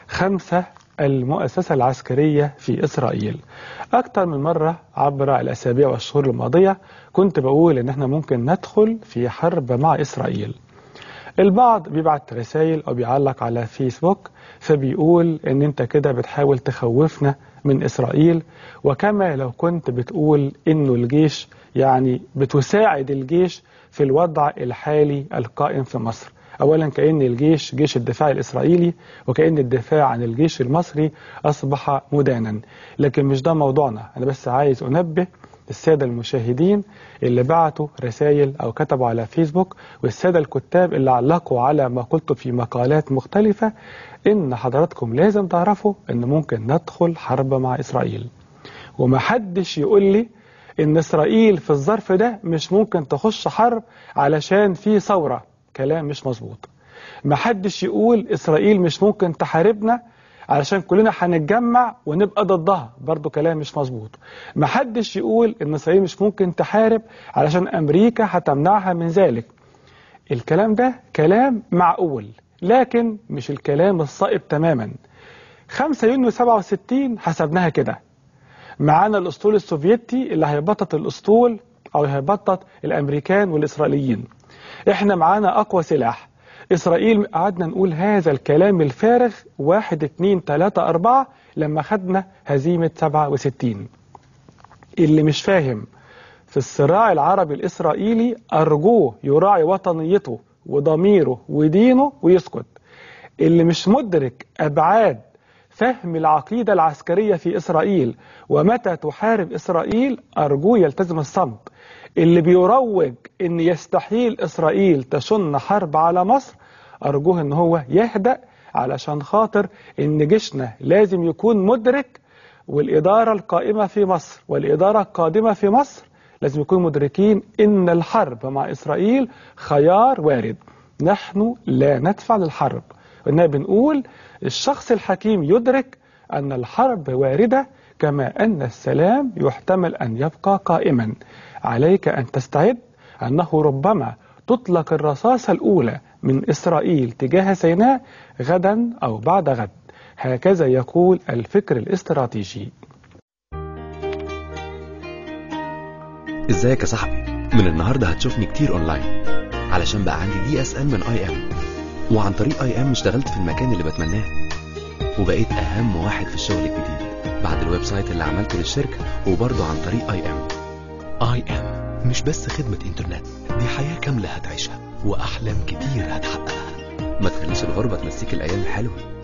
5 المؤسسة العسكرية في إسرائيل. أكثر من مرة عبر الأسابيع والشهور الماضية كنت بقول إن احنا ممكن ندخل في حرب مع إسرائيل. البعض بيبعت رسائل أو بيعلق على فيسبوك فبيقول إن أنت كده بتحاول تخوفنا من إسرائيل، وكما لو كنت بتقول إنه الجيش يعني بتساعد الجيش في الوضع الحالي القائم في مصر. أولا كأن الجيش جيش الدفاع الإسرائيلي، وكأن الدفاع عن الجيش المصري أصبح مدانا. لكن مش ده موضوعنا، أنا بس عايز أنبه السادة المشاهدين اللي بعتوا رسائل أو كتبوا على فيسبوك، والسادة الكتاب اللي علقوا على ما قلت في مقالات مختلفة، إن حضراتكم لازم تعرفوا إن ممكن ندخل حرب مع إسرائيل. ومحدش يقول لي إن إسرائيل في الظرف ده مش ممكن تخش حرب علشان في ثورة. كلام مش مظبوط. محدش يقول إسرائيل مش ممكن تحاربنا علشان كلنا هنتجمع ونبقى ضدها. برضو كلام مش مظبوط. محدش يقول إن إسرائيل مش ممكن تحارب علشان أمريكا هتمنعها من ذلك. الكلام ده كلام معقول، لكن مش الكلام الصائب تماما. 5 يونيو 67 حسبناها كده. معانا الأسطول السوفيتي اللي هيبطط الأسطول أو هيبطط الأمريكان والإسرائيليين. إحنا معانا أقوى سلاح. إسرائيل قعدنا نقول هذا الكلام الفارغ 1 2 3 4 لما خدنا هزيمة 67. اللي مش فاهم في الصراع العربي الإسرائيلي أرجوه يراعي وطنيته وضميره ودينه ويسكت. اللي مش مدرك أبعاد فهم العقيدة العسكرية في إسرائيل ومتى تحارب إسرائيل أرجوه يلتزم الصمت. اللي بيروج إن يستحيل إسرائيل تشن حرب على مصر أرجوه إن هو يهدأ، علشان خاطر إن جيشنا لازم يكون مدرك، والإدارة القائمة في مصر والإدارة القادمة في مصر لازم يكونوا مدركين إن الحرب مع إسرائيل خيار وارد. نحن لا ندفع للحرب، وإننا بنقول الشخص الحكيم يدرك أن الحرب واردة، كما أن السلام يحتمل أن يبقى قائما. عليك أن تستعد أنه ربما تطلق الرصاصة الأولى من إسرائيل تجاه سيناء غدا أو بعد غد. هكذا يقول الفكر الاستراتيجي. ازيك يا صاحبي؟ من النهاردة هتشوفني كتير اونلاين، علشان بقى عندي DSL من IM، وعن طريق IM اشتغلت في المكان اللي بتمناه، وبقيت أهم واحد في الشغل الجديد بعد الويب سايت اللي عملته للشركة، وبرضه عن طريق IM مش بس خدمة انترنت، دي حياة كاملة هتعيشها وأحلام كتير هتحققها. ما تخليش الغربة تنسيك الأيام الحلوة.